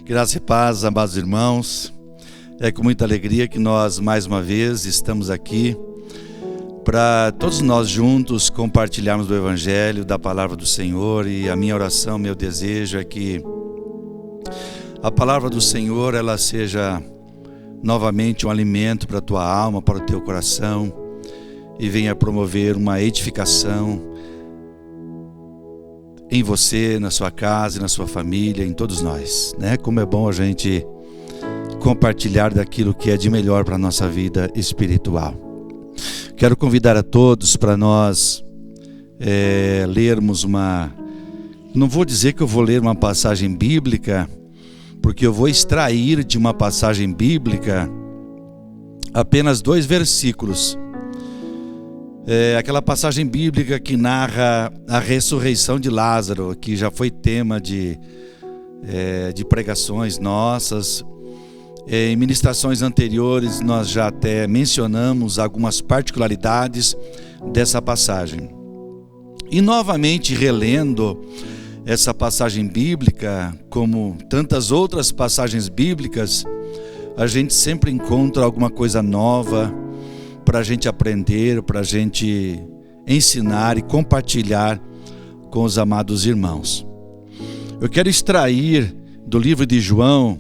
Graça e paz, amados irmãos. É com muita alegria que nós mais uma vez estamos aqui para todos nós juntos compartilharmos do Evangelho, da palavra do Senhor. E a minha oração, meu desejo é que a palavra do Senhor ela seja novamente um alimento para a tua alma, para o teu coração, e venha promover uma edificação em você, na sua casa, na sua família, em todos nós, né? Como é bom a gente compartilhar daquilo que é de melhor para a nossa vida espiritual. Quero convidar a todos para nós lermos não vou dizer que eu vou ler uma passagem bíblica, porque eu vou extrair de uma passagem bíblica apenas 2 versículos. Aquela passagem bíblica que narra a ressurreição de Lázaro, que já foi tema de pregações nossas. Em ministrações anteriores nós já até mencionamos algumas particularidades dessa passagem. E novamente relendo essa passagem bíblica, como tantas outras passagens bíblicas, a gente sempre encontra alguma coisa nova para a gente aprender, para a gente ensinar e compartilhar com os amados irmãos. Eu quero extrair do livro de João,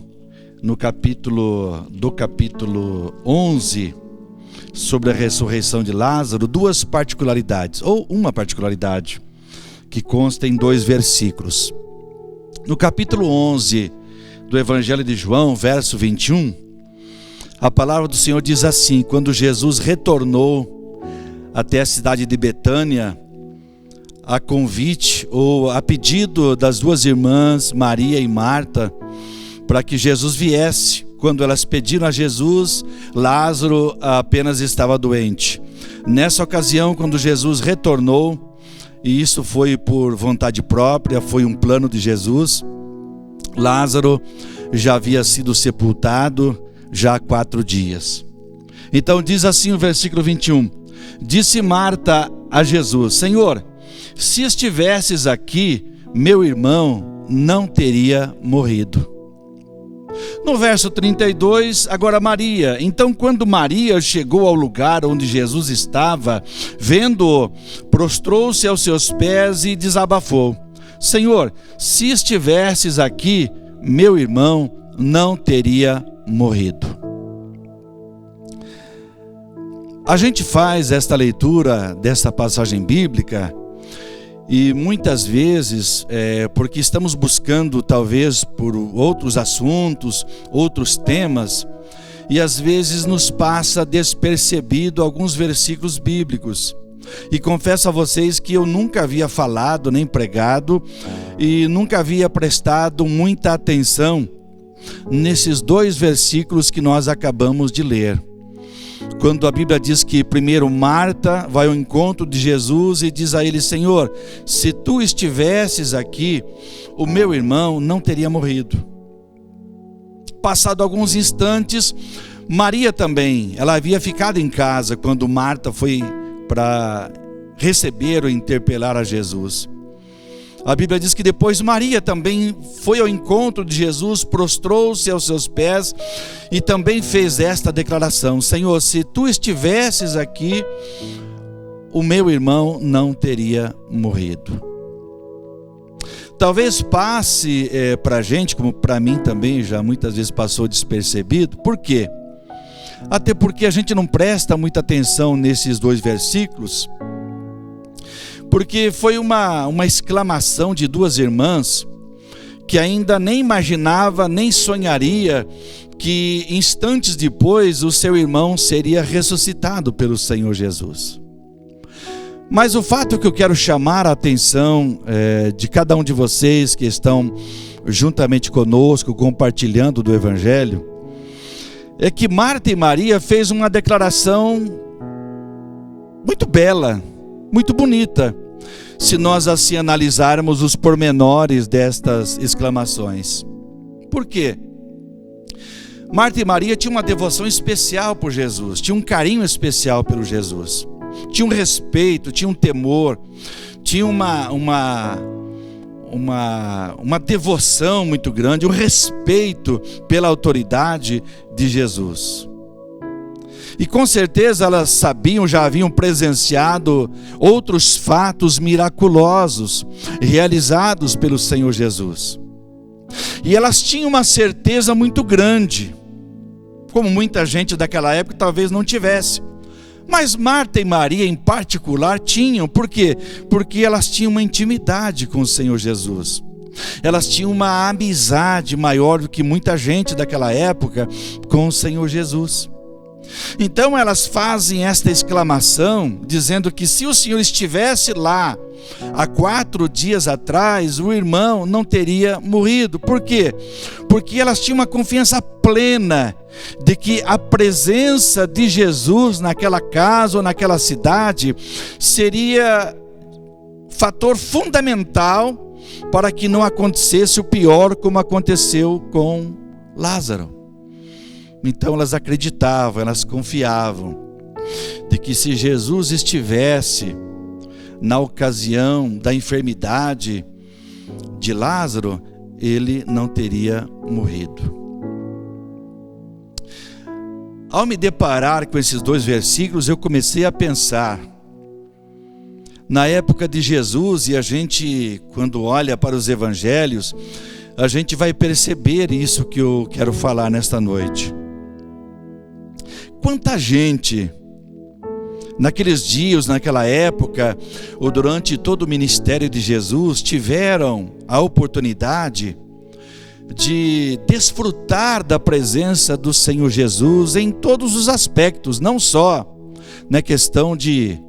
do capítulo 11, sobre a ressurreição de Lázaro, 2 particularidades, ou uma particularidade, que consta em 2 versículos. No capítulo 11 do Evangelho de João, verso 21, a palavra do Senhor diz assim: quando Jesus retornou até a cidade de Betânia, a convite ou a pedido das 2 irmãs, Maria e Marta, para que Jesus viesse. Quando elas pediram a Jesus, Lázaro apenas estava doente. Nessa ocasião, quando Jesus retornou, e isso foi por vontade própria, foi um plano de Jesus, Lázaro já havia sido sepultado já há 4 dias. Então diz assim o versículo 21: disse Marta a Jesus: Senhor, se estivesses aqui, meu irmão não teria morrido. No verso 32, agora Maria. Então quando Maria chegou ao lugar onde Jesus estava, vendo-o, prostrou-se aos seus pés e desabafou: Senhor, se estivesses aqui, meu irmão não teria morrido. A gente faz esta leitura desta passagem bíblica e muitas vezes porque estamos buscando talvez por outros assuntos, outros temas, e às vezes nos passa despercebido alguns versículos bíblicos. E confesso a vocês que eu nunca havia falado nem pregado e nunca havia prestado muita atenção nesses 2 versículos que nós acabamos de ler. Quando a Bíblia diz que primeiro Marta vai ao encontro de Jesus e diz a ele: Senhor, se tu estivesses aqui, o meu irmão não teria morrido. Passado alguns instantes, Maria também, ela havia ficado em casa quando Marta foi para receber ou interpelar a Jesus. A Bíblia diz que depois Maria também foi ao encontro de Jesus, prostrou-se aos seus pés e também fez esta declaração: Senhor, se tu estivesses aqui, o meu irmão não teria morrido. Talvez passe para a gente, como para mim também já muitas vezes passou despercebido. Por quê? Até porque a gente não presta muita atenção nesses 2 versículos, porque foi uma exclamação de 2 irmãs que ainda nem imaginava, nem sonharia que instantes depois o seu irmão seria ressuscitado pelo Senhor Jesus. Mas o fato que eu quero chamar a atenção de cada um de vocês que estão juntamente conosco compartilhando do Evangelho é que Marta e Maria fez uma declaração muito bela, muito bonita, se nós assim analisarmos os pormenores destas exclamações. Por quê? Marta e Maria tinham uma devoção especial por Jesus, tinham um carinho especial pelo Jesus. tinha um respeito, tinha um temor, tinha uma devoção muito grande, um respeito pela autoridade de Jesus. E com certeza elas sabiam, já haviam presenciado outros fatos miraculosos realizados pelo Senhor Jesus. E elas tinham uma certeza muito grande, como muita gente daquela época talvez não tivesse. Mas Marta e Maria em particular tinham. Por quê? Porque elas tinham uma intimidade com o Senhor Jesus. Elas tinham uma amizade maior do que muita gente daquela época com o Senhor Jesus. Então elas fazem esta exclamação, dizendo que se o Senhor estivesse lá há 4 dias atrás, o irmão não teria morrido. Por quê? Porque elas tinham uma confiança plena de que a presença de Jesus naquela casa ou naquela cidade seria fator fundamental para que não acontecesse o pior como aconteceu com Lázaro. Então elas acreditavam, elas confiavam de que se Jesus estivesse na ocasião da enfermidade de Lázaro, ele não teria morrido. Ao me deparar com esses 2 versículos, eu comecei a pensar na época de Jesus, e a gente, quando olha para os evangelhos, a gente vai perceber isso que eu quero falar nesta noite. Quanta gente, naqueles dias, naquela época, ou durante todo o ministério de Jesus, tiveram a oportunidade de desfrutar da presença do Senhor Jesus em todos os aspectos, não só na questão de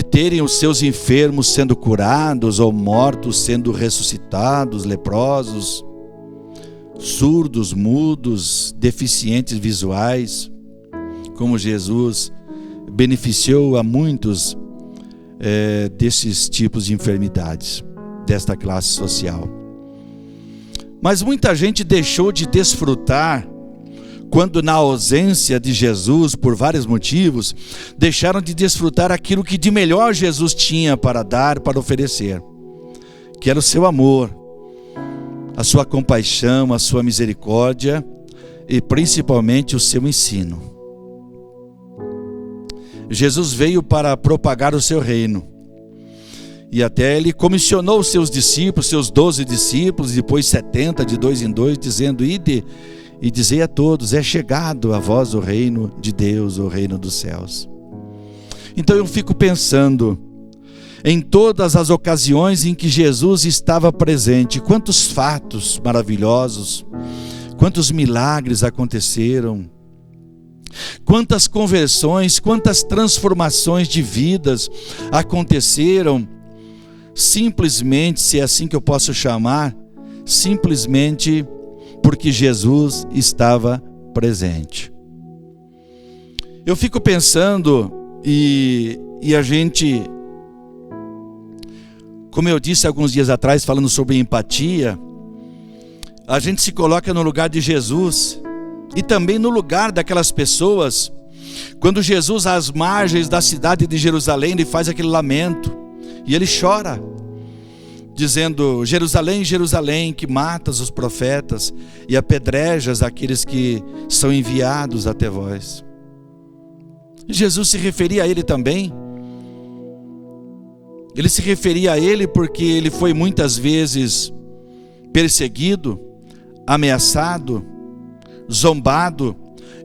terem os seus enfermos sendo curados, ou mortos sendo ressuscitados, leprosos, surdos, mudos, deficientes visuais, como Jesus beneficiou a muitos desses tipos de enfermidades, desta classe social. Mas muita gente deixou de desfrutar, quando na ausência de Jesus, por vários motivos, deixaram de desfrutar aquilo que de melhor Jesus tinha para dar, para oferecer, que era o seu amor, a sua compaixão, a sua misericórdia e principalmente o seu ensino. Jesus veio para propagar o seu reino. E até ele comissionou os seus discípulos, seus 12 discípulos, depois 70, de 2 em 2, dizendo: ide e dizei a todos, é chegado a vós o reino de Deus, o reino dos céus. Então eu fico pensando, em todas as ocasiões em que Jesus estava presente, quantos fatos maravilhosos, quantos milagres aconteceram, quantas conversões, quantas transformações de vidas aconteceram, simplesmente, se é assim que eu posso chamar, simplesmente porque Jesus estava presente. Eu fico pensando, e a gente, como eu disse alguns dias atrás, falando sobre empatia, a gente se coloca no lugar de Jesus e também no lugar daquelas pessoas, quando Jesus, às margens da cidade de Jerusalém, ele faz aquele lamento e ele chora, dizendo: Jerusalém, Jerusalém, que matas os profetas e apedrejas aqueles que são enviados até vós. Jesus se referia a ele também. Ele se referia a ele porque ele foi muitas vezes perseguido, ameaçado, zombado,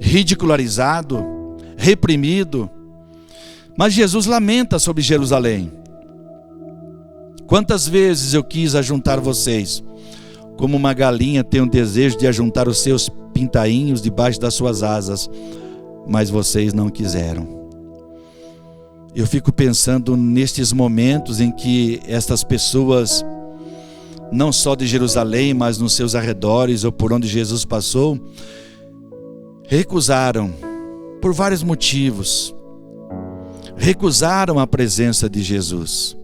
ridicularizado, reprimido. Mas Jesus lamenta sobre Jerusalém. Quantas vezes eu quis ajuntar vocês, como uma galinha tem um desejo de ajuntar os seus pintainhos debaixo das suas asas, mas vocês não quiseram. Eu fico pensando nestes momentos em que estas pessoas, não só de Jerusalém, mas nos seus arredores ou por onde Jesus passou, recusaram, por vários motivos, recusaram a presença de Jesus.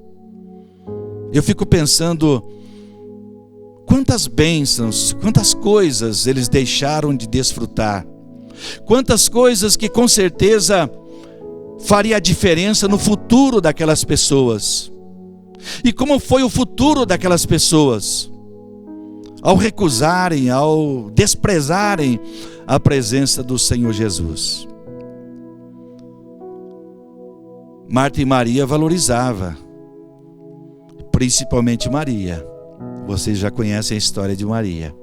Eu fico pensando, quantas bênçãos, quantas coisas eles deixaram de desfrutar, quantas coisas que com certeza faria a diferença no futuro daquelas pessoas. E como foi o futuro daquelas pessoas? Ao recusarem, ao desprezarem a presença do Senhor Jesus. Marta e Maria valorizavam, principalmente Maria. Vocês já conhecem a história de Maria.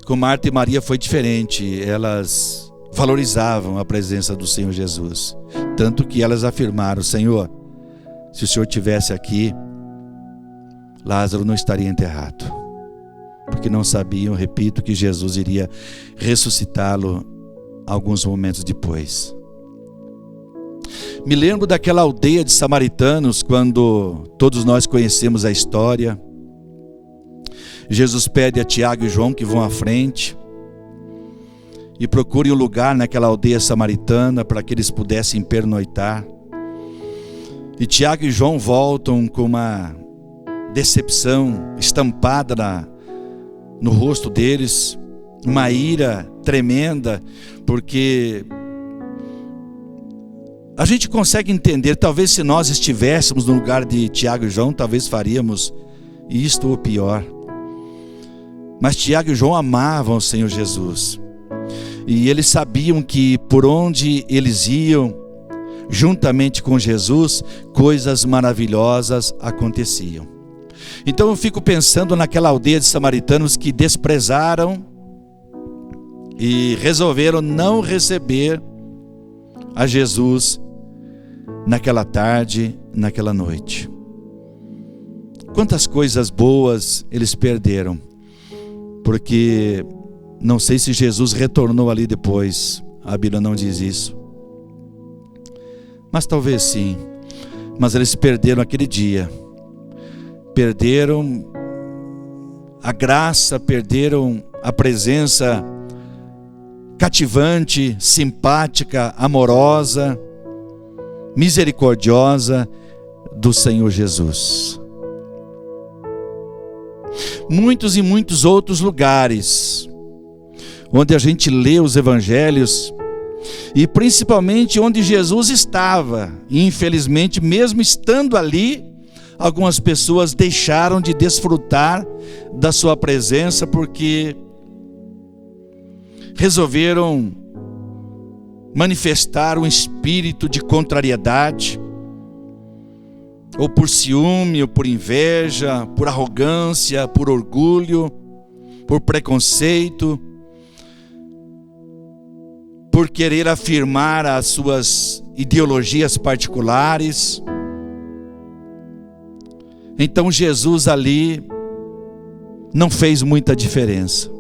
Com Marta e Maria foi diferente. Elas valorizavam a presença do Senhor Jesus. Tanto que elas afirmaram: Senhor, se o Senhor estivesse aqui, Lázaro não estaria enterrado. Porque não sabiam, repito, que Jesus iria ressuscitá-lo alguns momentos depois. Me lembro daquela aldeia de samaritanos, quando todos nós conhecemos a história. Jesus pede a Tiago e João que vão à frente e procurem um lugar naquela aldeia samaritana para que eles pudessem pernoitar. E Tiago e João voltam com uma decepção estampada no rosto deles, uma ira tremenda, porque a gente consegue entender, talvez se nós estivéssemos no lugar de Tiago e João, talvez faríamos isto ou pior. Mas Tiago e João amavam o Senhor Jesus. E eles sabiam que por onde eles iam, juntamente com Jesus, coisas maravilhosas aconteciam. Então eu fico pensando naquela aldeia de samaritanos que desprezaram e resolveram não receber a Jesus naquela tarde, naquela noite. Quantas coisas boas eles perderam, porque não sei se Jesus retornou ali depois, a Bíblia não diz isso, mas talvez sim. Mas eles perderam aquele dia, perderam a graça, perderam a presença cativante, simpática, amorosa, misericordiosa do Senhor Jesus. Muitos e muitos outros lugares onde a gente lê os evangelhos, e principalmente onde Jesus estava, e infelizmente mesmo estando ali, algumas pessoas deixaram de desfrutar da sua presença porque resolveram manifestar um espírito de contrariedade, ou por ciúme, ou por inveja, por arrogância, por orgulho, por preconceito, por querer afirmar as suas ideologias particulares. Então Jesus ali não fez muita diferença,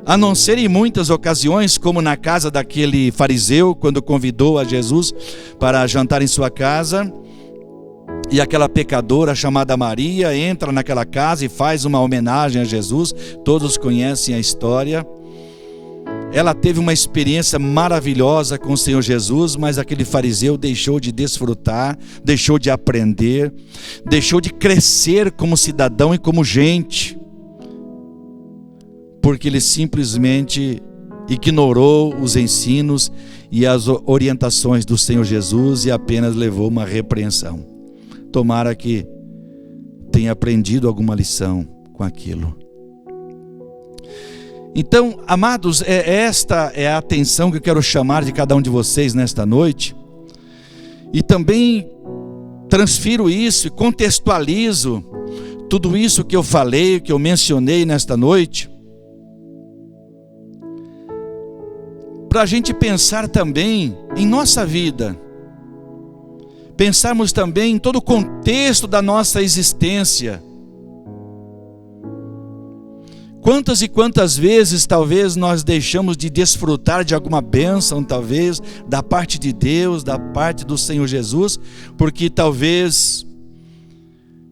a não ser em muitas ocasiões, como na casa daquele fariseu, quando convidou a Jesus para jantar em sua casa, e aquela pecadora chamada Maria entra naquela casa e faz uma homenagem a Jesus. Todos conhecem a história. Ela teve uma experiência maravilhosa com o Senhor Jesus, mas aquele fariseu deixou de desfrutar, deixou de aprender, deixou de crescer como cidadão e como gente, porque ele simplesmente ignorou os ensinos e as orientações do Senhor Jesus e apenas levou uma repreensão. Tomara que tenha aprendido alguma lição com aquilo. Então, amados, esta é a atenção que eu quero chamar de cada um de vocês nesta noite. E também transfiro isso e contextualizo tudo isso que eu falei, que eu mencionei nesta noite, para a gente pensar também em nossa vida. Pensarmos também em todo o contexto da nossa existência. Quantas e quantas vezes talvez nós deixamos de desfrutar de alguma bênção, talvez da parte de Deus, da parte do Senhor Jesus, porque talvez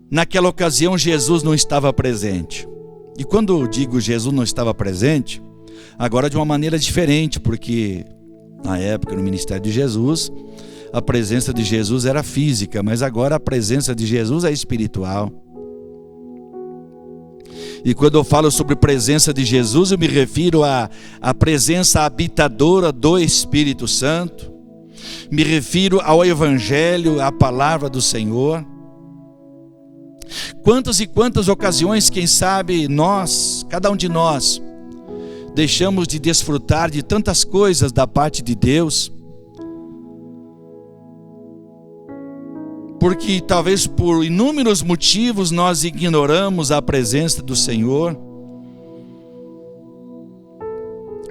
naquela ocasião Jesus não estava presente. E quando eu digo Jesus não estava presente, agora de uma maneira diferente, porque na época, no ministério de Jesus, a presença de Jesus era física, mas agora a presença de Jesus é espiritual. E quando eu falo sobre presença de Jesus, eu me refiro à presença habitadora do Espírito Santo. Me refiro ao Evangelho, à palavra do Senhor. Quantas e quantas ocasiões, quem sabe nós, cada um de nós, deixamos de desfrutar de tantas coisas da parte de Deus, porque talvez por inúmeros motivos nós ignoramos a presença do Senhor,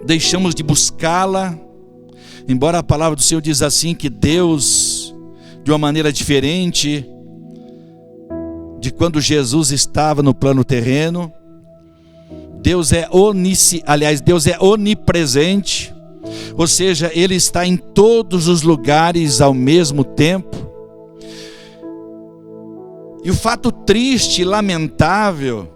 deixamos de buscá-la, embora a palavra do Senhor diz assim, que Deus, de uma maneira diferente de quando Jesus estava no plano terreno, Deus é onipresente, ou seja, Ele está em todos os lugares ao mesmo tempo. E o fato triste e lamentável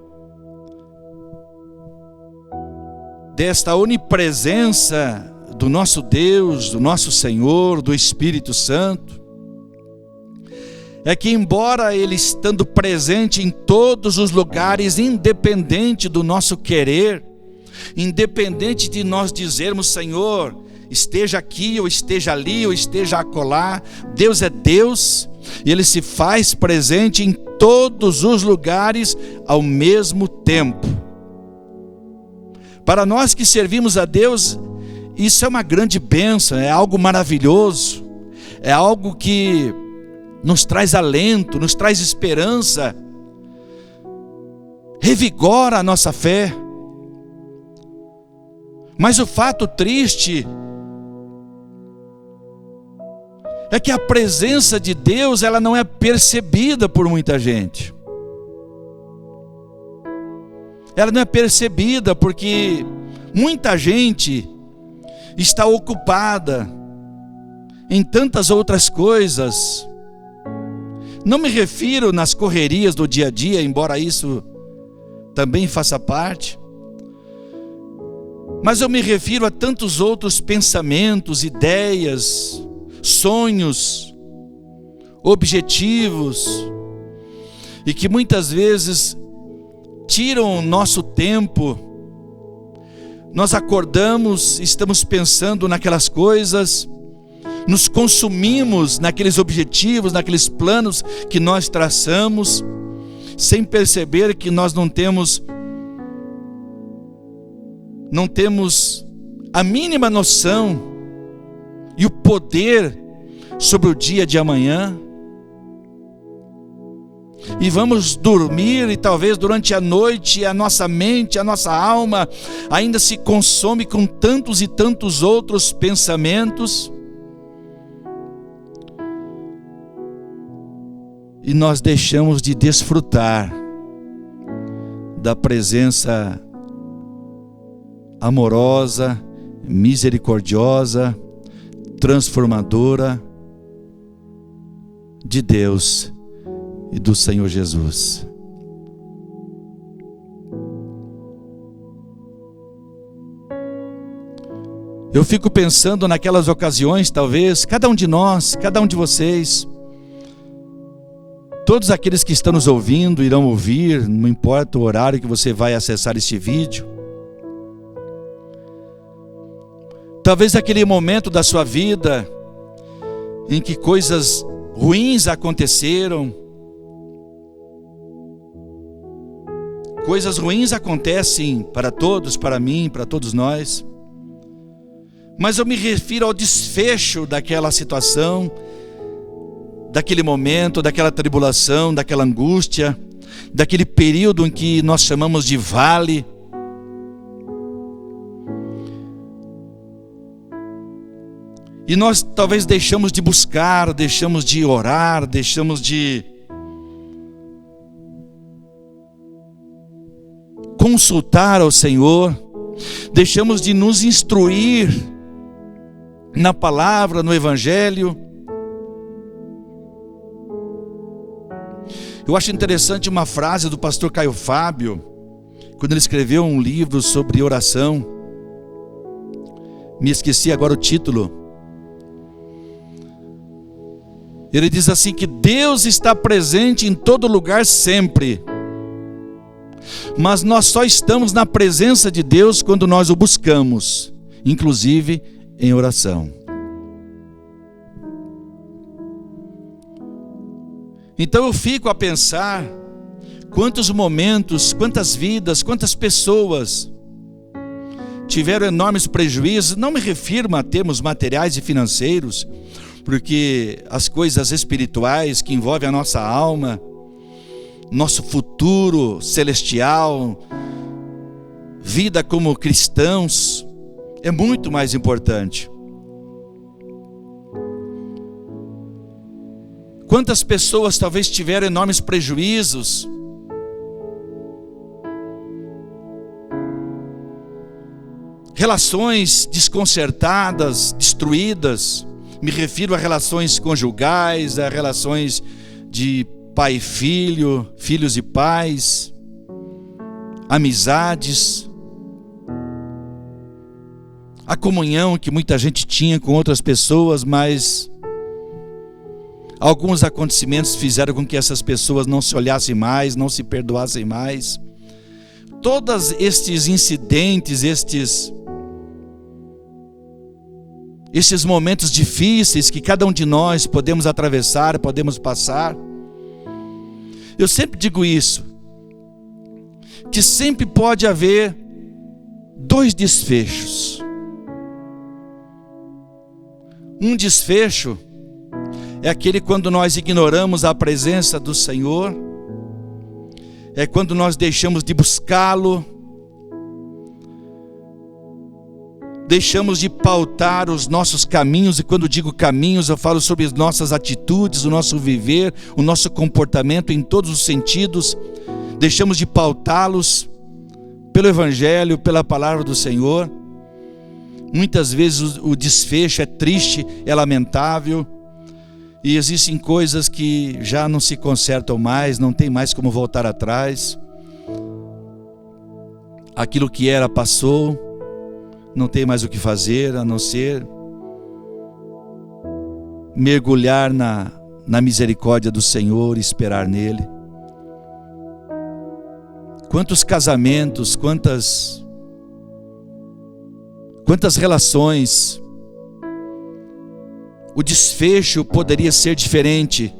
desta onipresença do nosso Deus, do nosso Senhor, do Espírito Santo, é que embora Ele estando presente em todos os lugares, independente do nosso querer, independente de nós dizermos, Senhor, esteja aqui, ou esteja ali, ou esteja acolá, Deus é Deus, e Ele se faz presente em todos os lugares ao mesmo tempo. Para nós que servimos a Deus, isso é uma grande bênção, é algo maravilhoso, é algo que nos traz alento, nos traz esperança, revigora a nossa fé. Mas o fato triste é que a presença de Deus, ela não é percebida por muita gente. Ela não é percebida porque muita gente está ocupada em tantas outras coisas. Não me refiro nas correrias do dia a dia, embora isso também faça parte, mas eu me refiro a tantos outros pensamentos, ideias, sonhos, objetivos, e que muitas vezes tiram o nosso tempo. Nós acordamos, estamos pensando naquelas coisas, nos consumimos naqueles objetivos, naqueles planos que nós traçamos, sem perceber que nós não temos a mínima noção e o poder sobre o dia de amanhã. E vamos dormir e talvez durante a noite a nossa mente, a nossa alma ainda se consome com tantos e tantos outros pensamentos. E nós deixamos de desfrutar da presença amorosa, misericordiosa, transformadora de Deus e do Senhor Jesus. Eu fico pensando naquelas ocasiões, talvez, cada um de nós, cada um de vocês, todos aqueles que estão nos ouvindo irão ouvir, não importa o horário que você vai acessar este vídeo. Talvez aquele momento da sua vida em que coisas ruins aconteceram. Coisas ruins acontecem para todos, para mim, para todos nós. Mas eu me refiro ao desfecho daquela situação, daquele momento, daquela tribulação, daquela angústia, daquele período em que nós chamamos de vale. E nós talvez deixamos de buscar, deixamos de orar, deixamos de consultar ao Senhor, deixamos de nos instruir na palavra, no Evangelho. Eu acho interessante uma frase do pastor Caio Fábio, quando ele escreveu um livro sobre oração. Me esqueci agora o título. Ele diz assim que Deus está presente em todo lugar sempre, mas nós só estamos na presença de Deus quando nós o buscamos, inclusive em oração. Então eu fico a pensar quantos momentos, quantas vidas, quantas pessoas tiveram enormes prejuízos. Não me refiro a termos materiais e financeiros, porque as coisas espirituais que envolvem a nossa alma, nosso futuro celestial, vida como cristãos, é muito mais importante. Quantas pessoas talvez tiveram enormes prejuízos, relações desconcertadas, destruídas. Me refiro a relações conjugais, a relações de pai e filho, filhos e pais, amizades, a comunhão que muita gente tinha com outras pessoas, mas alguns acontecimentos fizeram com que essas pessoas não se olhassem mais, não se perdoassem mais. Todos estes incidentes, estes momentos difíceis que cada um de nós podemos atravessar, podemos passar. Eu sempre digo isso, que sempre pode haver dois desfechos. Um desfecho é aquele quando nós ignoramos a presença do Senhor, é quando nós deixamos de buscá-lo, deixamos de pautar os nossos caminhos. E quando digo caminhos, eu falo sobre as nossas atitudes, o nosso viver, o nosso comportamento em todos os sentidos. Deixamos de pautá-los pelo Evangelho, pela palavra do Senhor. Muitas vezes o desfecho é triste, é lamentável, e existem coisas que já não se consertam mais, não tem mais como voltar atrás. Aquilo que era passou, não tem mais o que fazer a não ser mergulhar na misericórdia do Senhor e esperar nele. Quantos casamentos, quantas relações, o desfecho poderia ser diferente.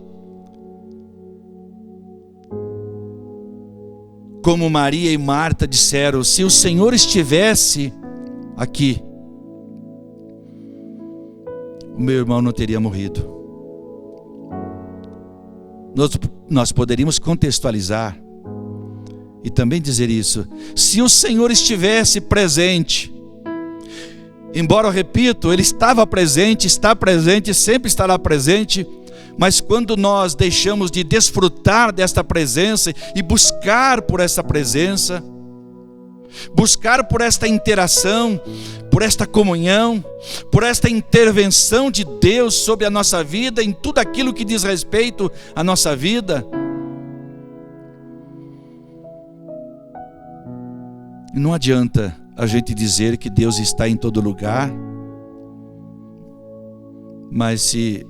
Como Maria e Marta disseram: se o Senhor estivesse aqui, o meu irmão não teria morrido. Nós poderíamos contextualizar e também dizer isso: se o Senhor estivesse presente. Embora, eu repito, Ele estava presente, está presente, sempre estará presente, mas quando nós deixamos de desfrutar desta presença e buscar por essa presença, buscar por esta interação, por esta comunhão, por esta intervenção de Deus sobre a nossa vida, em tudo aquilo que diz respeito à nossa vida, não adianta a gente dizer que Deus está em todo lugar, mas se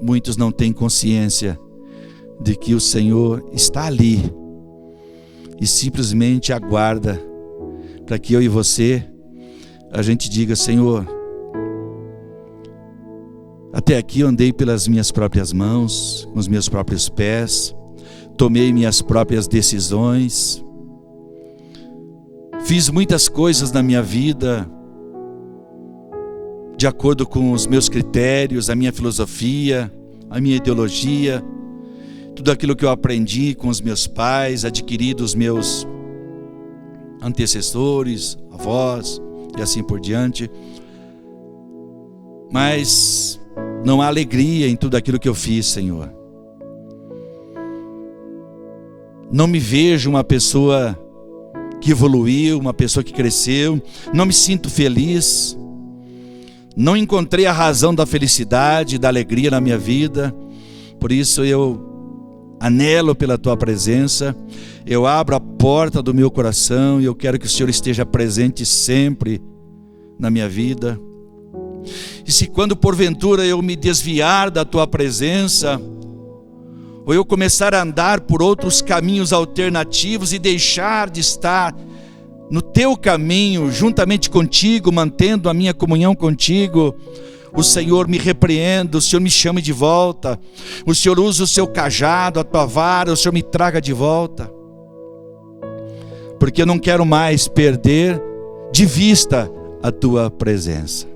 muitos não têm consciência de que o Senhor está ali e simplesmente aguarda para que eu e você, a gente diga: Senhor, até aqui eu andei pelas minhas próprias mãos, com os meus próprios pés, tomei minhas próprias decisões, fiz muitas coisas na minha vida de acordo com os meus critérios, a minha filosofia, a minha ideologia, tudo aquilo que eu aprendi com os meus pais, adquiri dos meus antecessores, avós e assim por diante. Mas não há alegria em tudo aquilo que eu fiz, Senhor. Não me vejo uma pessoa que evoluiu, uma pessoa que cresceu. Não me sinto feliz. Não encontrei a razão da felicidade, da alegria na minha vida. Por isso eu anelo pela Tua presença. Eu abro a porta do meu coração e eu quero que o Senhor esteja presente sempre na minha vida. E se quando porventura eu me desviar da Tua presença, ou eu começar a andar por outros caminhos alternativos e deixar de estar no teu caminho, juntamente contigo, mantendo a minha comunhão contigo, o Senhor me repreenda, o Senhor me chame de volta, o Senhor usa o seu cajado, a tua vara, o Senhor me traga de volta, porque eu não quero mais perder de vista a tua presença.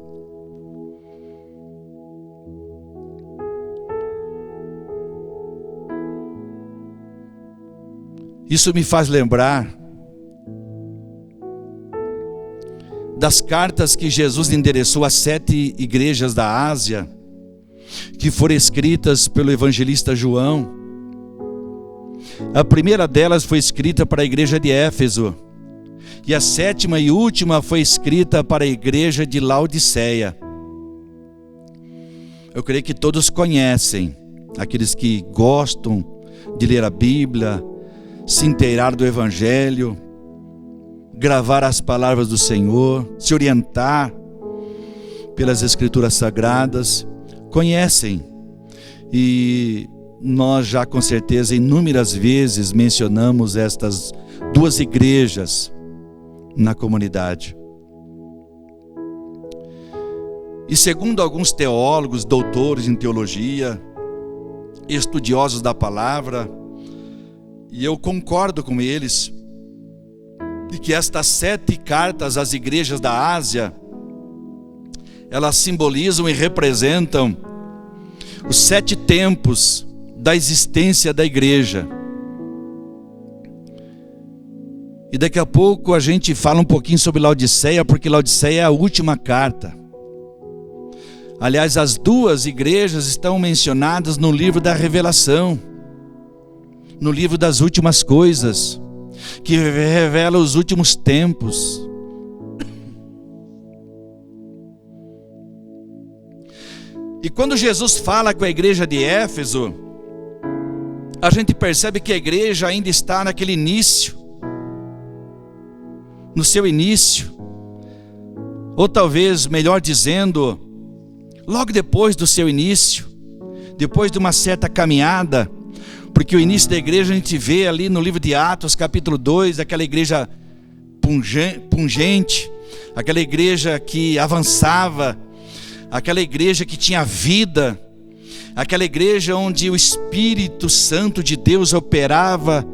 Isso me faz lembrar das cartas que Jesus endereçou às 7 igrejas da Ásia, que foram escritas pelo evangelista João. A primeira delas foi escrita para a igreja de Éfeso, e a 7ª e última foi escrita para a igreja de Laodiceia. Eu creio que todos conhecem, aqueles que gostam de ler a Bíblia, se inteirar do Evangelho, gravar as palavras do Senhor, se orientar pelas Escrituras Sagradas, conhecem. E nós já com certeza inúmeras vezes mencionamos estas duas igrejas na comunidade. E segundo alguns teólogos, doutores em teologia, estudiosos da palavra, e eu concordo com eles, de que estas 7 cartas às igrejas da Ásia, elas simbolizam e representam os 7 tempos da existência da igreja. E daqui a pouco a gente fala um pouquinho sobre Laodiceia, porque Laodiceia é a última carta. Aliás, as duas igrejas estão mencionadas no livro da Revelação, no livro das últimas coisas, que revela os últimos tempos. E quando Jesus fala com a igreja de Éfeso, a gente percebe que a igreja ainda está naquele início, no seu início, ou talvez, melhor dizendo, logo depois do seu início, depois de uma certa caminhada, porque o início da igreja a gente vê ali no livro de Atos, capítulo 2, aquela igreja pungente, aquela igreja que avançava, aquela igreja que tinha vida, aquela igreja onde o Espírito Santo de Deus operava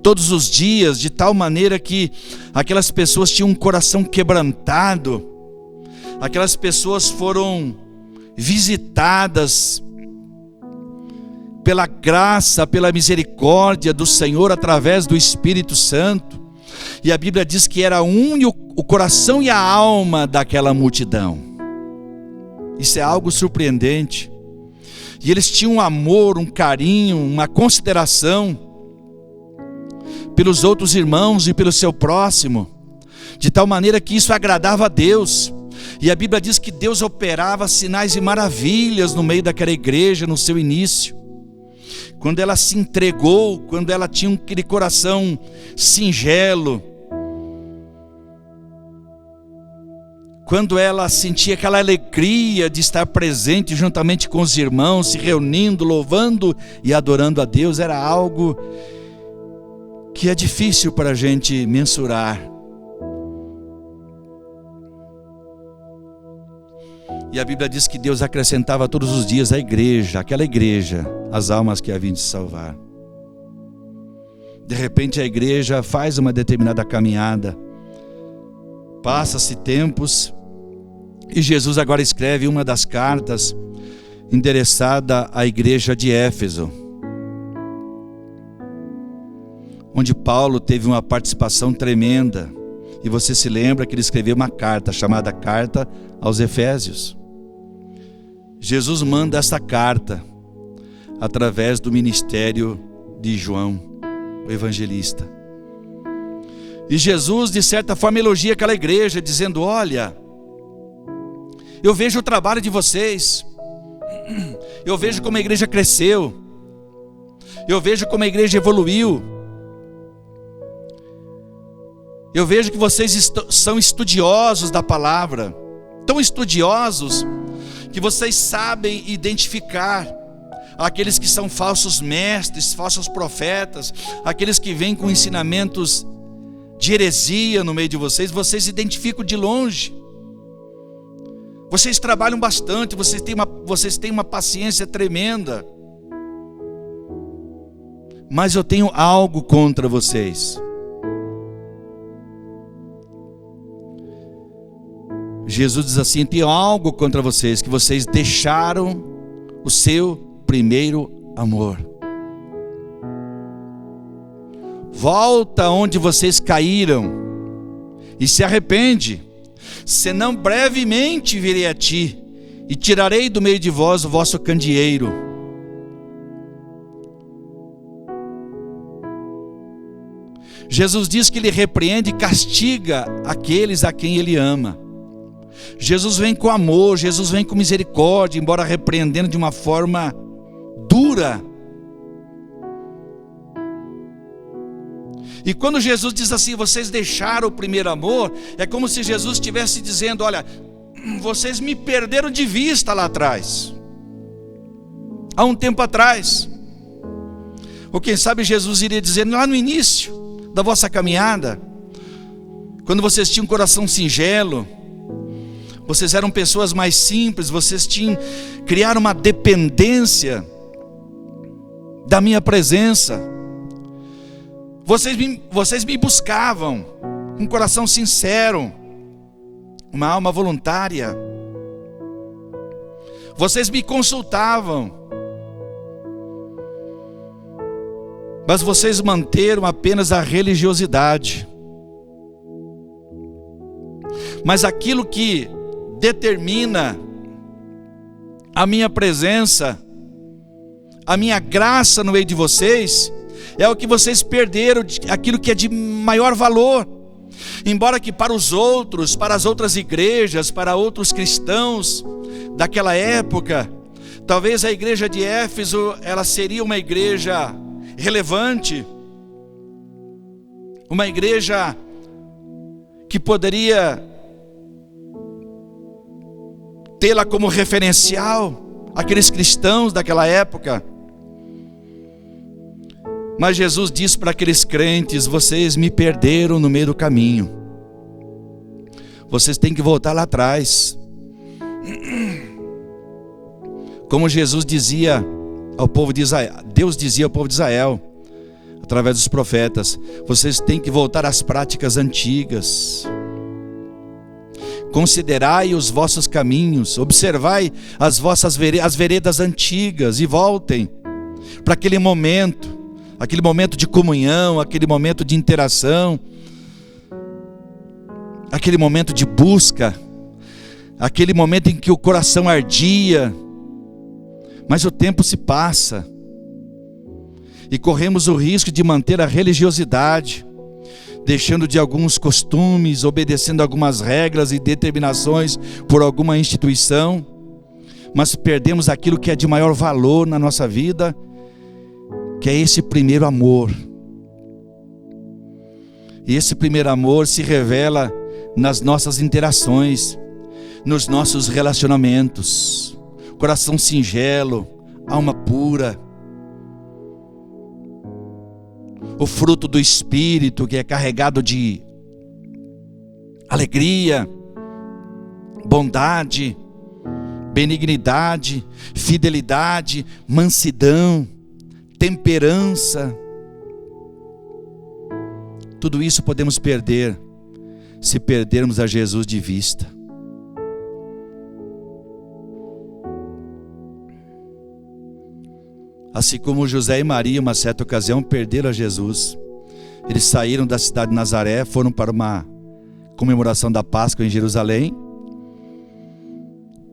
todos os dias, de tal maneira que aquelas pessoas tinham um coração quebrantado, aquelas pessoas foram visitadas pela graça, pela misericórdia do Senhor através do Espírito Santo. E a Bíblia diz que era o coração e a alma daquela multidão. Isso é algo surpreendente. E eles tinham um amor, um carinho, uma consideração pelos outros irmãos e pelo seu próximo, de tal maneira que isso agradava a Deus. E a Bíblia diz que Deus operava sinais e maravilhas no meio daquela igreja, no seu início. Quando ela se entregou, quando ela tinha aquele coração singelo, quando ela sentia aquela alegria de estar presente juntamente com os irmãos, se reunindo, louvando e adorando a Deus, era algo que é difícil para a gente mensurar. E a Bíblia diz que Deus acrescentava todos os dias à igreja, aquela igreja, as almas que haviam de salvar. De repente a igreja faz uma determinada caminhada, passa-se tempos, e Jesus agora escreve uma das cartas endereçada à igreja de Éfeso, onde Paulo teve uma participação tremenda. E você se lembra que ele escreveu uma carta chamada Carta aos Efésios. Jesus manda essa carta através do ministério de João, o evangelista. E Jesus, de certa forma, elogia aquela igreja, dizendo: olha, eu vejo o trabalho de vocês, eu vejo como a igreja cresceu, eu vejo como a igreja evoluiu, eu vejo que vocês são estudiosos da palavra, tão estudiosos que vocês sabem identificar aqueles que são falsos mestres, falsos profetas, aqueles que vêm com ensinamentos de heresia no meio de vocês, vocês identificam de longe. Vocês trabalham bastante, vocês têm uma paciência tremenda. Mas eu tenho algo contra vocês. Jesus diz assim: tenho algo contra vocês, que vocês deixaram o seu primeiro amor. Volta onde vocês caíram e se arrepende, senão brevemente virei a ti e tirarei do meio de vós o vosso candeeiro. Jesus diz que ele repreende e castiga aqueles a quem ele ama. Jesus vem com amor, Jesus vem com misericórdia, embora repreendendo de uma forma dura. E quando Jesus diz assim, vocês deixaram o primeiro amor, é como se Jesus estivesse dizendo: olha, vocês me perderam de vista lá atrás, há um tempo atrás. Ou quem sabe Jesus iria dizer lá no início da vossa caminhada, quando vocês tinham um coração singelo, vocês eram pessoas mais simples, vocês criaram uma dependência da minha presença. Vocês me buscavam com um coração sincero, uma alma voluntária. Vocês me consultavam, mas vocês manteram apenas a religiosidade. Mas aquilo que determina a minha presença, a minha graça no meio de vocês, é o que vocês perderam, aquilo que é de maior valor. Embora que para os outros, para as outras igrejas, para outros cristãos daquela época, talvez a igreja de Éfeso, ela seria uma igreja relevante, uma igreja que poderia tê-la como referencial, aqueles cristãos daquela época. Mas Jesus diz para aqueles crentes: vocês me perderam no meio do caminho, vocês têm que voltar lá atrás. Como Jesus dizia ao povo de Israel, Deus dizia ao povo de Israel, através dos profetas: vocês têm que voltar às práticas antigas. Considerai os vossos caminhos, observai as veredas antigas e voltem para aquele momento de comunhão, aquele momento de interação, aquele momento de busca, aquele momento em que o coração ardia. Mas o tempo se passa e corremos o risco de manter a religiosidade, deixando de alguns costumes, obedecendo algumas regras e determinações por alguma instituição, mas perdemos aquilo que é de maior valor na nossa vida, que é esse primeiro amor. E esse primeiro amor se revela nas nossas interações, nos nossos relacionamentos. Coração singelo, alma pura, o fruto do Espírito, que é carregado de alegria, bondade, benignidade, fidelidade, mansidão, temperança. Tudo isso podemos perder se perdermos a Jesus de vista. Assim como José e Maria, uma certa ocasião, perderam a Jesus. Eles saíram da cidade de Nazaré, foram para uma comemoração da Páscoa em Jerusalém.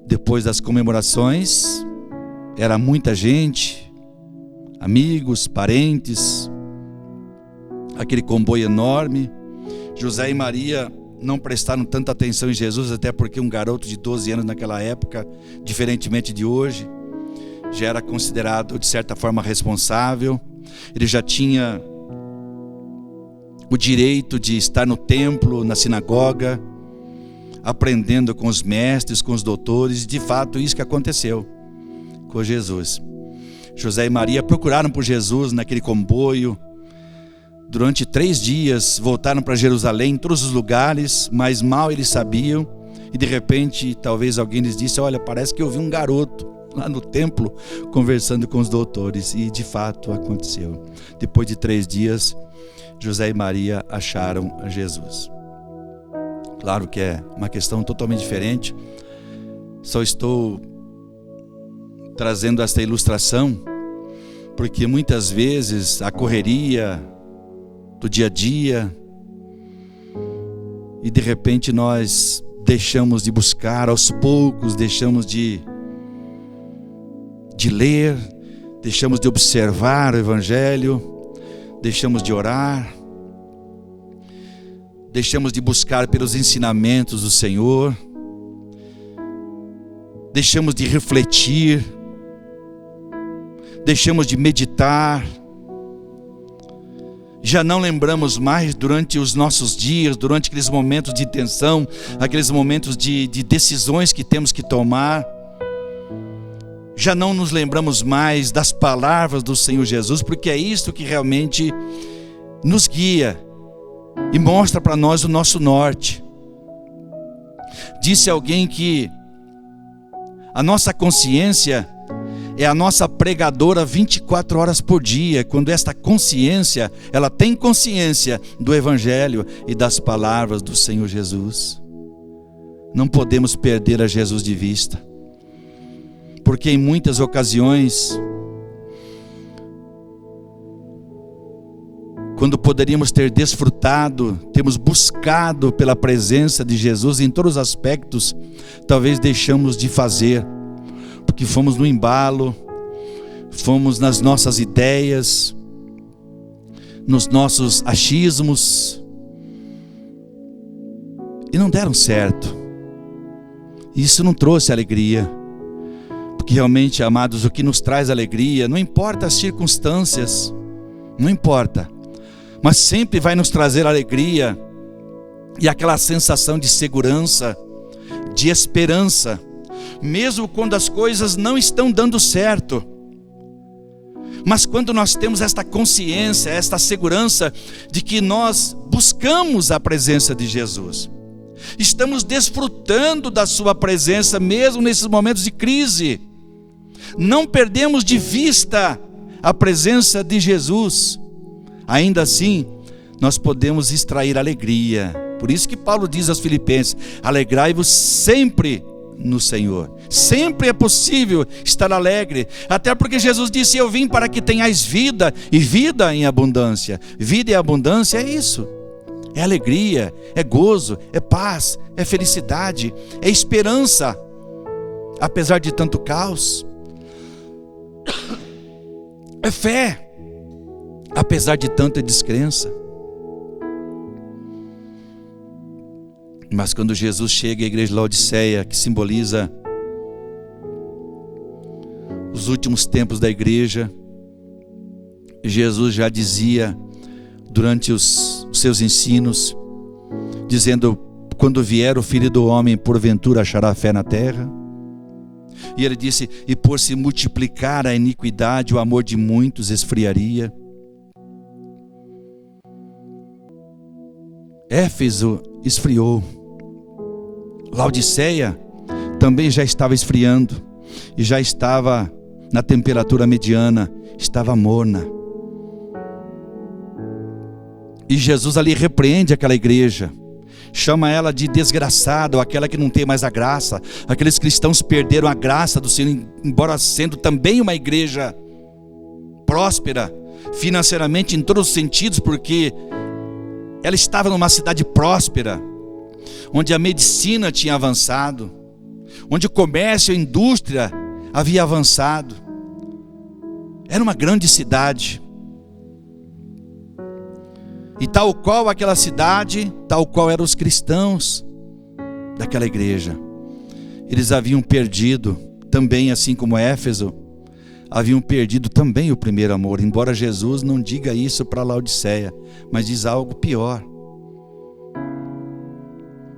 Depois das comemorações, era muita gente, amigos, parentes, aquele comboio enorme. José e Maria não prestaram tanta atenção em Jesus, até porque um garoto de 12 anos naquela época, diferentemente de hoje, já era considerado de certa forma responsável. Ele já tinha o direito de estar no templo, na sinagoga, aprendendo com os mestres, com os doutores. De fato, isso que aconteceu com Jesus. José e Maria procuraram por Jesus naquele comboio. Durante 3 dias voltaram para Jerusalém, em todos os lugares, mas mal eles sabiam. E de repente, talvez alguém lhes disse: olha, parece que eu vi um garoto lá no templo conversando com os doutores. E de fato aconteceu. Depois de 3 dias, José e Maria acharam a Jesus. Claro que é uma questão totalmente diferente. Só estou trazendo esta ilustração porque muitas vezes a correria do dia a dia, e de repente nós deixamos de buscar aos poucos, deixamos de ler, deixamos de observar o Evangelho, deixamos de orar, deixamos de buscar pelos ensinamentos do Senhor, deixamos de refletir, deixamos de meditar, já não lembramos mais durante os nossos dias, durante aqueles momentos de tensão, aqueles momentos de decisões que temos que tomar, já não nos lembramos mais das palavras do Senhor Jesus, porque é isso que realmente nos guia e mostra para nós o nosso norte. Disse alguém que a nossa consciência é a nossa pregadora 24 horas por dia. Quando esta consciência, ela tem consciência do Evangelho e das palavras do Senhor Jesus. Não podemos perder a Jesus de vista, porque em muitas ocasiões, quando poderíamos ter desfrutado, temos buscado pela presença de Jesus em todos os aspectos, talvez deixamos de fazer, porque fomos no embalo, fomos nas nossas ideias, nos nossos achismos, e não deram certo. Isso não trouxe alegria, porque realmente, amados, o que nos traz alegria, não importa as circunstâncias, não importa, mas sempre vai nos trazer alegria e aquela sensação de segurança, de esperança, mesmo quando as coisas não estão dando certo. Mas quando nós temos esta consciência, esta segurança de que nós buscamos a presença de Jesus, estamos desfrutando da sua presença mesmo nesses momentos de crise, não perdemos de vista a presença de Jesus, ainda assim nós podemos extrair alegria. Por isso que Paulo diz aos Filipenses: alegrai-vos sempre no Senhor. Sempre é possível estar alegre, até porque Jesus disse: eu vim para que tenhais vida, e vida em abundância. Vida em abundância é isso, é alegria, é gozo, é paz, é felicidade, é esperança, apesar de tanto caos, é fé, apesar de tanta descrença. Mas quando Jesus chega à igreja de Laodiceia, que simboliza os últimos tempos da igreja, Jesus já dizia durante os seus ensinos, dizendo: quando vier o Filho do Homem, porventura achará fé na terra? E ele disse: e por se multiplicar a iniquidade, o amor de muitos esfriaria. Éfeso esfriou, Laodiceia também já estava esfriando, e já estava na temperatura mediana, estava morna. E Jesus ali repreende aquela igreja, chama ela de desgraçada, ou aquela que não tem mais a graça. Aqueles cristãos perderam a graça do Senhor, embora sendo também uma igreja próspera financeiramente em todos os sentidos, porque ela estava numa cidade próspera, onde a medicina tinha avançado, onde o comércio e a indústria havia avançado. Era uma grande cidade. E tal qual aquela cidade, tal qual eram os cristãos daquela igreja, eles haviam perdido também, assim como Éfeso, haviam perdido também o primeiro amor. Embora Jesus não diga isso para Laodiceia, mas diz algo pior: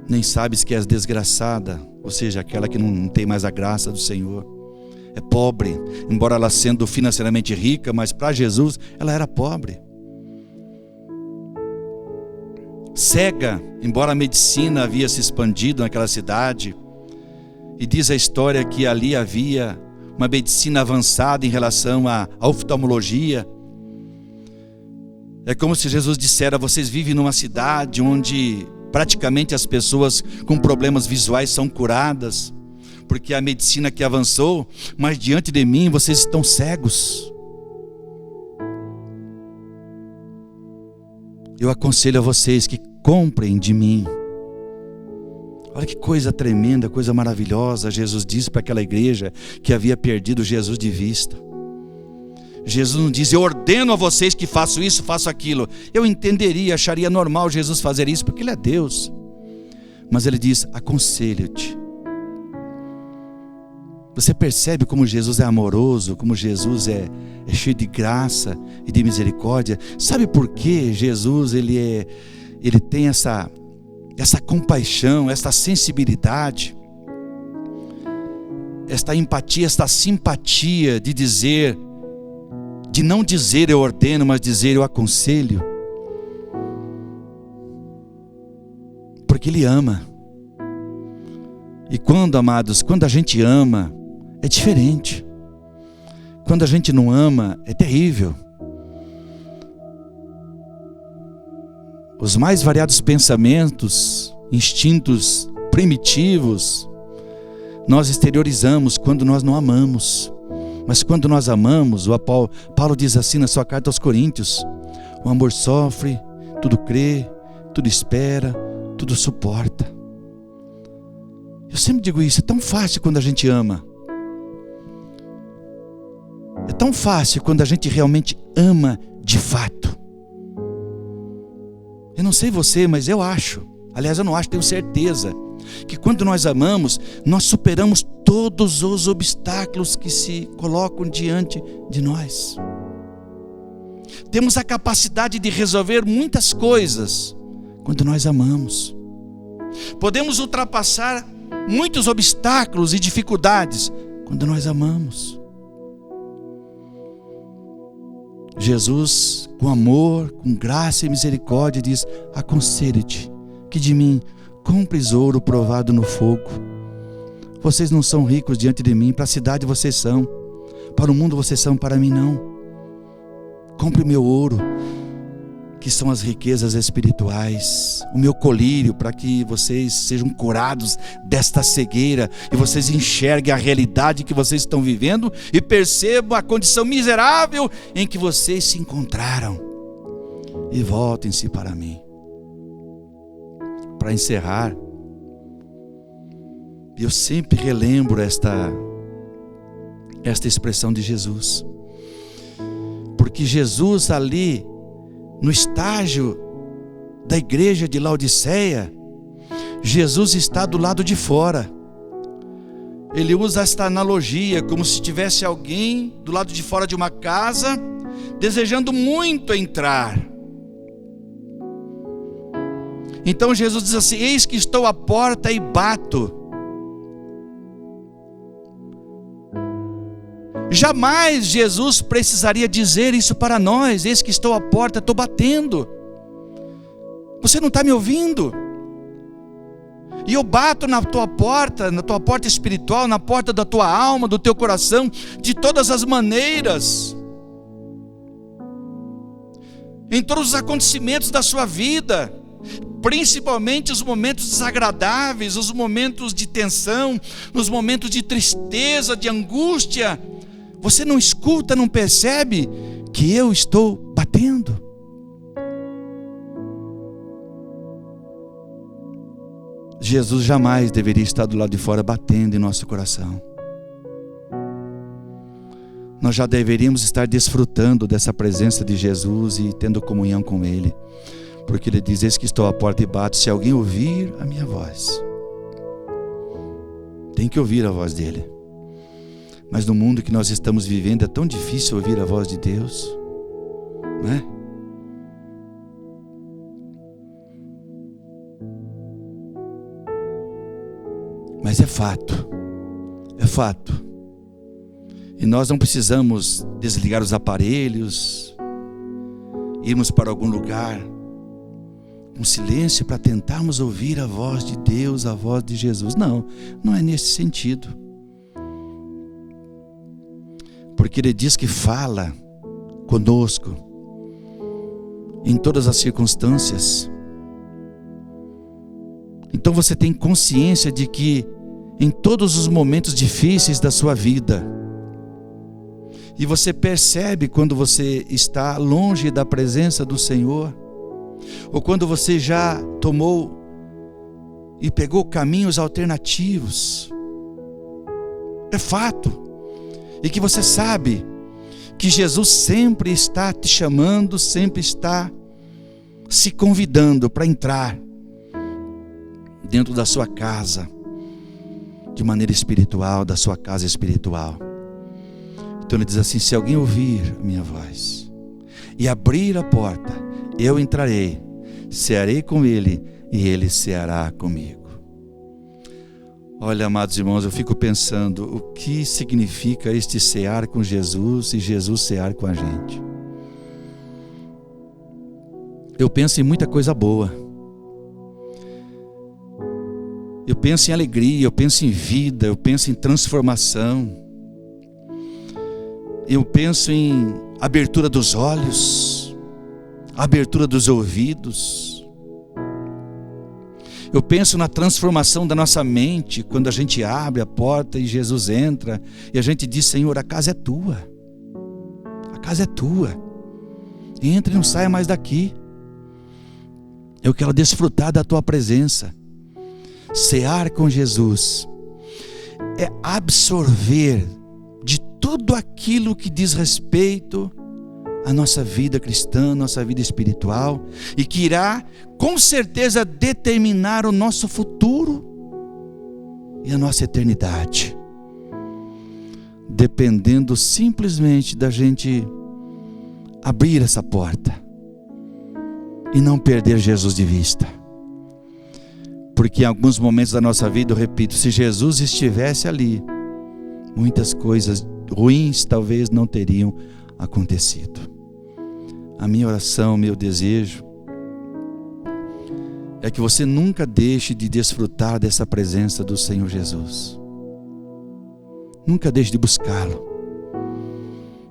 nem sabes que és desgraçada, ou seja, aquela que não tem mais a graça do Senhor. é pobre, embora ela sendo financeiramente rica, mas para Jesus ela era pobre. Cega, embora a medicina havia se expandido naquela cidade, e diz a história que ali havia uma medicina avançada em relação à oftalmologia. É como se Jesus dissera: vocês vivem numa cidade onde praticamente as pessoas com problemas visuais são curadas, porque a medicina que avançou, mas diante de mim vocês estão cegos. Eu aconselho a vocês que comprem de mim. Olha que coisa tremenda, coisa maravilhosa. Jesus disse para aquela igreja que havia perdido Jesus de vista. Jesus não diz: eu ordeno a vocês que façam isso, façam aquilo. Eu entenderia, acharia normal Jesus fazer isso, porque Ele é Deus. Mas Ele diz: aconselho-te. Você percebe como Jesus é amoroso, como Jesus é cheio de graça e de misericórdia? Sabe por que Jesus ele tem essa compaixão, essa sensibilidade, esta empatia, esta simpatia de não dizer eu ordeno, mas dizer eu aconselho? Porque Ele ama. E quando, amados, quando a gente ama, é diferente. Quando a gente não ama, é terrível. Os mais variados pensamentos, instintos primitivos, nós exteriorizamos quando nós não amamos. Mas quando nós amamos, Paulo diz assim na sua carta aos Coríntios: o amor sofre, tudo crê, tudo espera, tudo suporta. Eu sempre digo isso, é tão fácil quando a gente ama. É tão fácil quando a gente realmente ama de fato. Eu não sei você, mas eu acho, aliás eu não acho, tenho certeza, que quando nós amamos, nós superamos todos os obstáculos que se colocam diante de nós. Temos a capacidade de resolver muitas coisas quando nós amamos. Podemos ultrapassar muitos obstáculos e dificuldades quando nós amamos. Jesus, com amor, com graça e misericórdia, diz: aconselho-te que de mim compres ouro provado no fogo. Vocês não são ricos diante de mim, para a cidade vocês são, para o mundo vocês são, para mim não. Compre o meu ouro, que são as riquezas espirituais, o meu colírio, para que vocês sejam curados desta cegueira e vocês enxerguem a realidade que vocês estão vivendo e percebam a condição miserável em que vocês se encontraram, e voltem-se para mim. Para encerrar, eu sempre relembro esta expressão de Jesus, porque Jesus ali no estágio da igreja de Laodiceia, Jesus está do lado de fora. Ele usa esta analogia como se tivesse alguém do lado de fora de uma casa desejando muito entrar. Então Jesus diz assim: eis que estou à porta e bato. Jamais Jesus precisaria dizer isso para nós: eis que estou à porta, estou batendo. Você não está me ouvindo? E eu bato na tua porta espiritual, na porta da tua alma, do teu coração, de todas as maneiras, em todos os acontecimentos da sua vida, principalmente os momentos desagradáveis, os momentos de tensão, nos momentos de tristeza, de angústia. Você não escuta, não percebe que eu estou batendo? Jesus jamais deveria estar do lado de fora batendo em nosso coração. Nós já deveríamos estar desfrutando dessa presença de Jesus e tendo comunhão com Ele, porque Ele diz: eis que estou à porta e bato, se alguém ouvir a minha voz. Tem que ouvir a voz dEle. Mas no mundo que nós estamos vivendo é tão difícil ouvir a voz de Deus, né? Mas é fato, E nós não precisamos desligar os aparelhos, irmos para algum lugar com silêncio para tentarmos ouvir a voz de Deus, a voz de Jesus. Não, não é nesse sentido. Porque Ele diz que fala conosco em todas as circunstâncias. Então você tem consciência de que em todos os momentos difíceis da sua vida, e você percebe quando você está longe da presença do Senhor, ou quando você já tomou e pegou caminhos alternativos, é fato, e que você sabe que Jesus sempre está te chamando, sempre está se convidando para entrar dentro da sua casa, de maneira espiritual, da sua casa espiritual. Então Ele diz assim: se alguém ouvir a minha voz e abrir a porta, eu entrarei, cearei com ele e ele ceará comigo. Olha, amados irmãos, eu fico pensando o que significa este cear com Jesus e Jesus cear com a gente. Eu penso em muita coisa boa. Eu penso em alegria, eu penso em vida, eu penso em transformação. Eu penso em abertura dos olhos, abertura dos ouvidos. Eu penso na transformação da nossa mente, quando a gente abre a porta e Jesus entra, e a gente diz: Senhor, a casa é tua. A casa é tua. Entra e não saia mais daqui. Eu quero desfrutar da tua presença. Cear com Jesus é absorver de tudo aquilo que diz respeito à nossa vida cristã, nossa vida espiritual, e que irá com certeza determinar o nosso futuro e a nossa eternidade, dependendo simplesmente da gente abrir essa porta e não perder Jesus de vista. Porque em alguns momentos da nossa vida, eu repito, se Jesus estivesse ali, muitas coisas ruins talvez não teriam acontecido. A minha oração, meu desejo é que você nunca deixe de desfrutar dessa presença do Senhor Jesus. Nunca deixe de buscá-lo,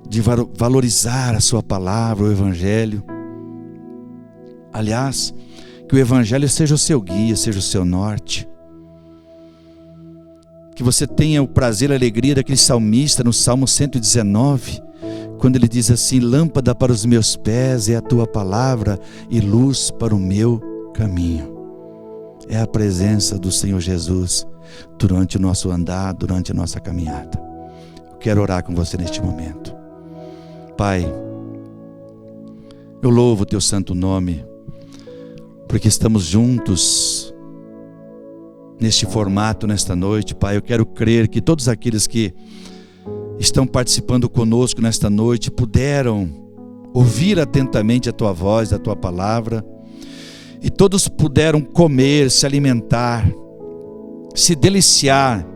de valorizar a sua palavra, o Evangelho. Aliás, que o Evangelho seja o seu guia, seja o seu norte. Que você tenha o prazer e a alegria daquele salmista no Salmo 119, quando ele diz assim: lâmpada para os meus pés é a tua palavra e luz para o meu caminho. É a presença do Senhor Jesus durante o nosso andar, durante a nossa caminhada. Eu quero orar com você neste momento. Pai, eu louvo o teu santo nome, porque estamos juntos neste formato, nesta noite. Pai, eu quero crer que todos aqueles que estão participando conosco nesta noite puderam ouvir atentamente a tua voz, a tua palavra, e todos puderam comer, se alimentar, se deliciar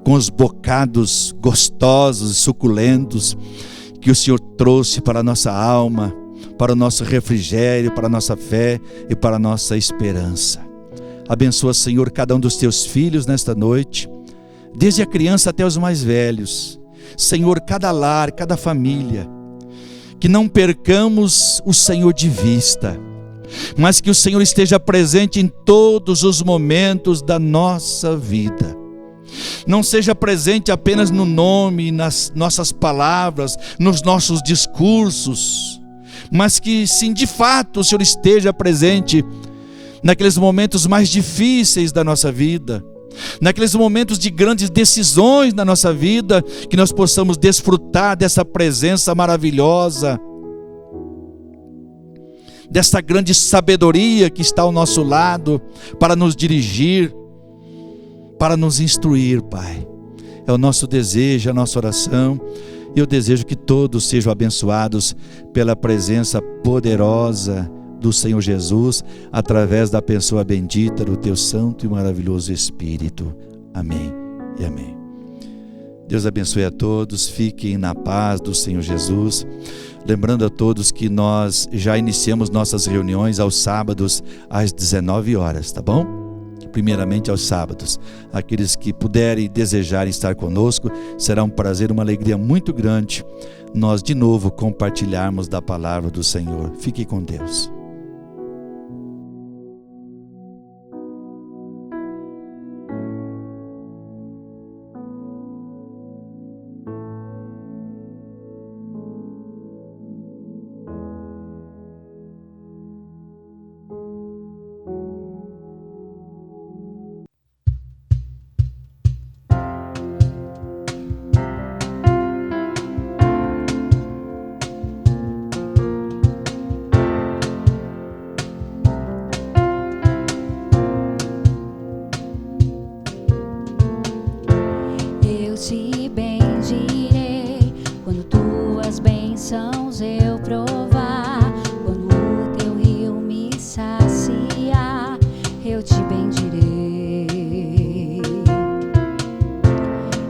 com os bocados gostosos e suculentos que o Senhor trouxe para a nossa alma, para o nosso refrigério, para a nossa fé e para a nossa esperança. Abençoa, Senhor, cada um dos teus filhos nesta noite, desde a criança até os mais velhos. Senhor, cada lar, cada família, que não percamos o Senhor de vista, mas que o Senhor esteja presente em todos os momentos da nossa vida. Não seja presente apenas no nome, nas nossas palavras, nos nossos discursos, mas que sim, de fato, o Senhor esteja presente naqueles momentos mais difíceis da nossa vida, naqueles momentos de grandes decisões na nossa vida, que nós possamos desfrutar dessa presença maravilhosa, dessa grande sabedoria que está ao nosso lado, para nos dirigir, para nos instruir, Pai. É o nosso desejo, a nossa oração. Eu desejo que todos sejam abençoados pela presença poderosa do Senhor Jesus, através da pessoa bendita do teu santo e maravilhoso Espírito. Amém e amém. Deus abençoe a todos, fiquem na paz do Senhor Jesus. Lembrando a todos que nós já iniciamos nossas reuniões aos sábados às 19 horas, tá bom? Primeiramente aos sábados. Aqueles que puderem e desejarem estar conosco, será um prazer, uma alegria muito grande nós de novo compartilharmos da palavra do Senhor. Fique com Deus. Te bendirei quando tuas bênçãos eu provar, quando o teu rio me saciar, eu te bendirei.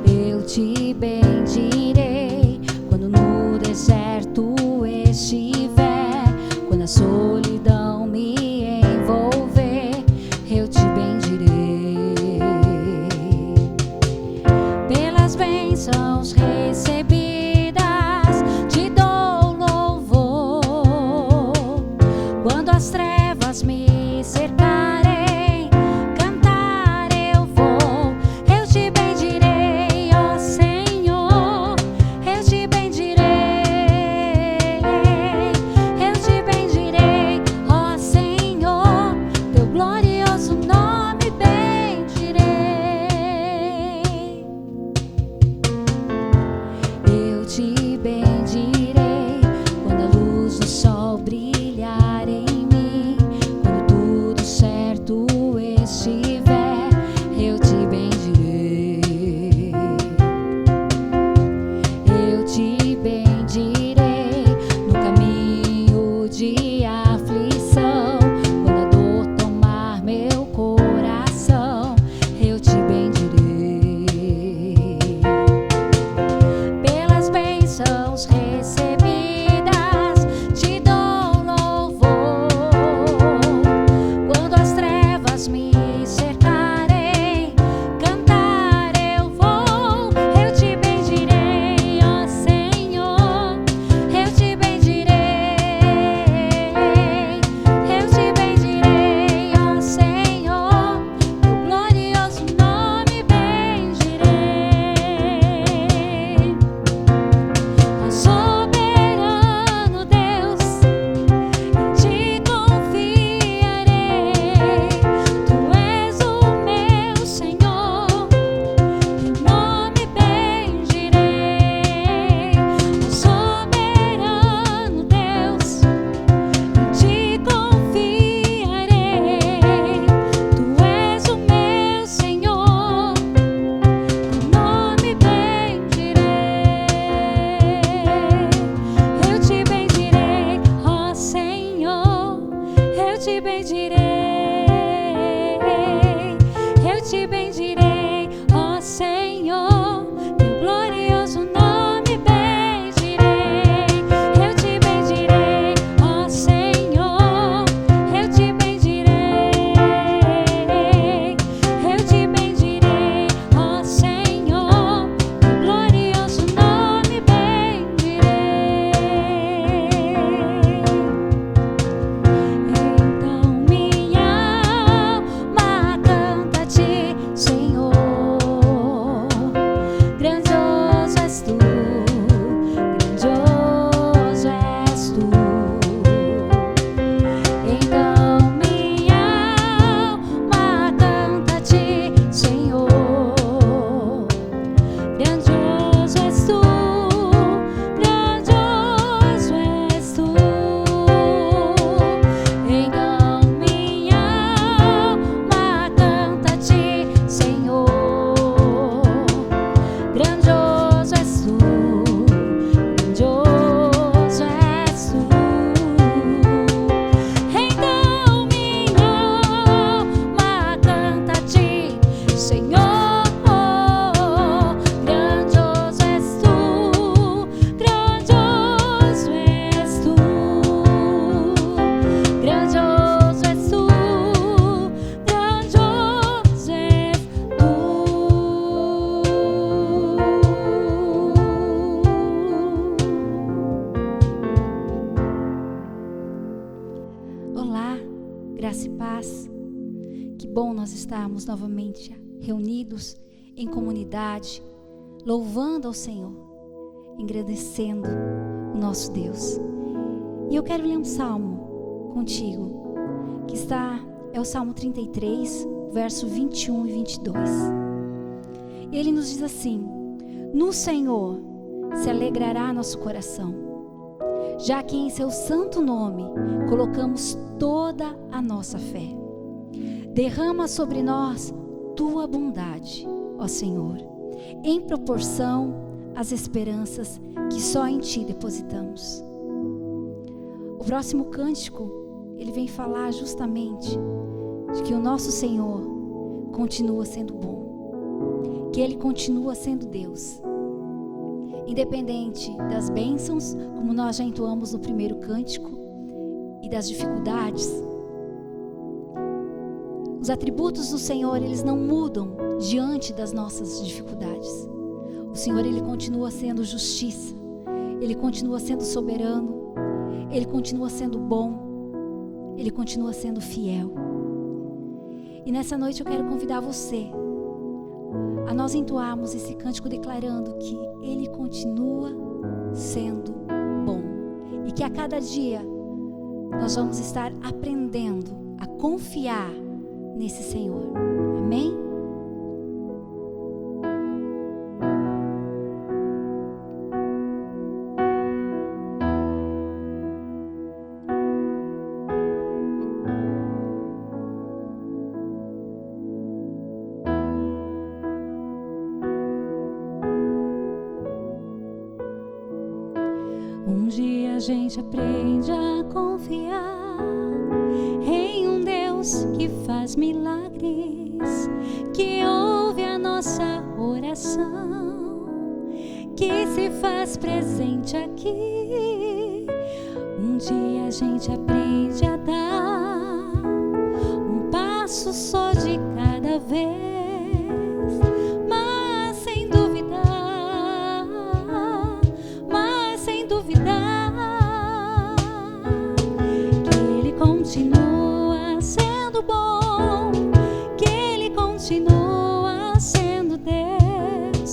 Eu te bendirei quando no deserto estiver, quando a solidão me envolver, eu te bendirei. Bênçãos recebidas, te dou louvor. Quando as trevas me cercarem, cantar eu vou. Eu te bendirei, ó Senhor, eu te bendirei. Eu te bendirei, ó Senhor, teu glorioso nome bendirei. nós estarmos novamente reunidos em comunidade, louvando ao Senhor, engrandecendo o nosso Deus. E eu quero ler um salmo contigo, que é o Salmo 33, verso 21 e 22. Ele nos diz assim: no Senhor se alegrará nosso coração, já que em seu santo nome colocamos toda a nossa fé. Derrama sobre nós tua bondade, ó Senhor, em proporção às esperanças que só em ti depositamos. O próximo cântico, ele vem falar justamente de que o nosso Senhor continua sendo bom, que Ele continua sendo Deus. Independente das bênçãos, como nós já entoamos no primeiro cântico, e das dificuldades, os atributos do Senhor, eles não mudam diante das nossas dificuldades. O Senhor, Ele continua sendo justiça, Ele continua sendo soberano, Ele continua sendo bom, Ele continua sendo fiel. E nessa noite eu quero convidar você a nós entoarmos esse cântico declarando que Ele continua sendo bom. E que a cada dia nós vamos estar aprendendo a confiar nesse Senhor. Amém? Um dia a gente aprende a confiar em um Deus que faz milagres, que ouve a nossa oração, que se faz presente aqui. Um dia a gente aprende a dar um passo só de cada vez. Continua sendo bom, que Ele continua sendo Deus,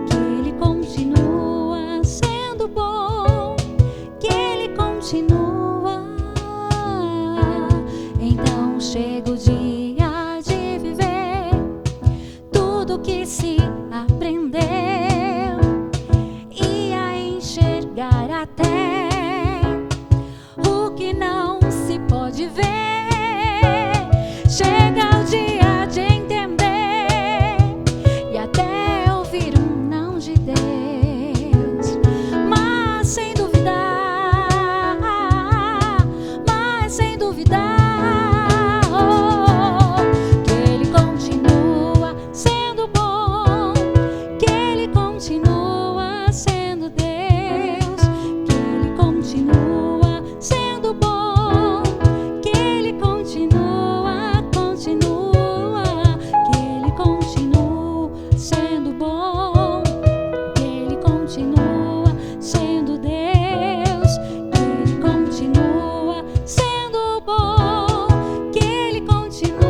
que Ele continua sendo bom, que Ele continua. Então chega o dia de viver tudo que se aprendeu e a enxergar até o que não pode ver. Chega o dia de entender e até ouvir um não de Deus, mas sem duvidar, que Ele continua sendo bom, que Ele continua sendo Deus, que Ele continua sendo bom, que Ele continua, que Ele continua sendo bom, que Ele continua sendo Deus, que Ele continua sendo bom, que Ele continua.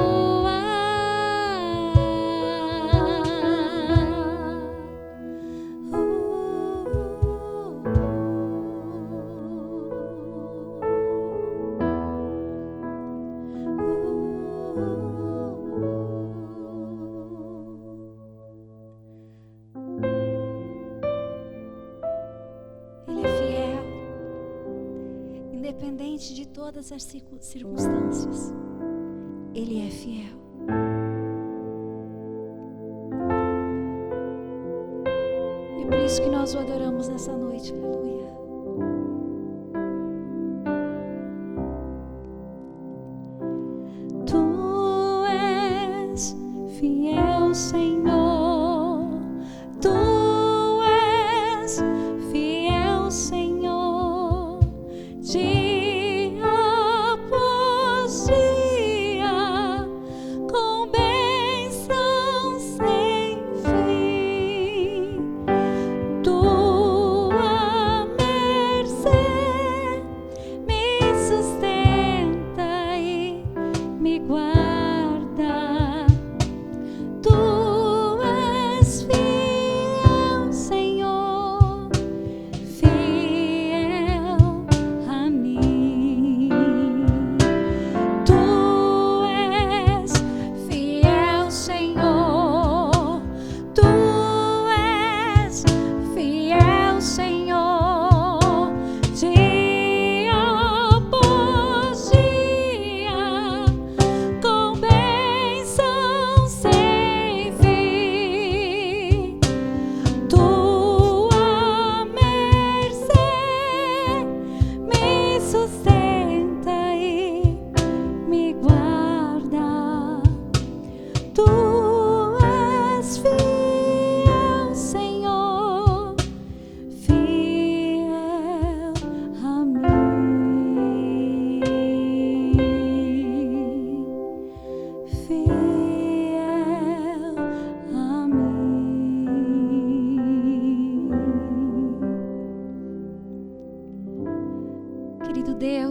Ele é fiel, independente de todas as circunstâncias. Ele é fiel. E por isso que nós o adoramos nessa noite. Aleluia. Tu és fiel, Senhor. Tu és fiel, Senhor. Dia após dia, com bênção sem fim. Tua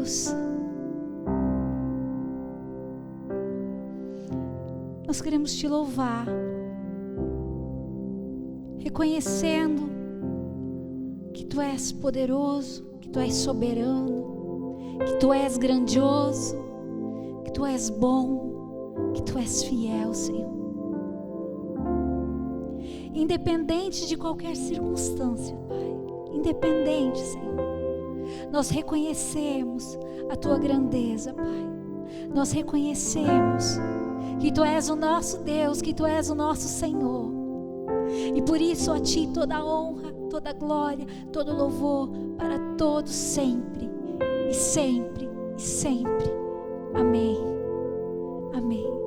Deus, nós queremos te louvar, reconhecendo que Tu és poderoso, que Tu és soberano, que Tu és grandioso, que Tu és bom, que Tu és fiel, Senhor. Independente de qualquer circunstância, Pai, independente, Senhor, nós reconhecemos a Tua grandeza, Pai. Nós reconhecemos que Tu és o nosso Deus, que Tu és o nosso Senhor. E por isso a Ti toda a honra, toda a glória, todo o louvor para todos sempre, e sempre, e sempre. Amém. Amém.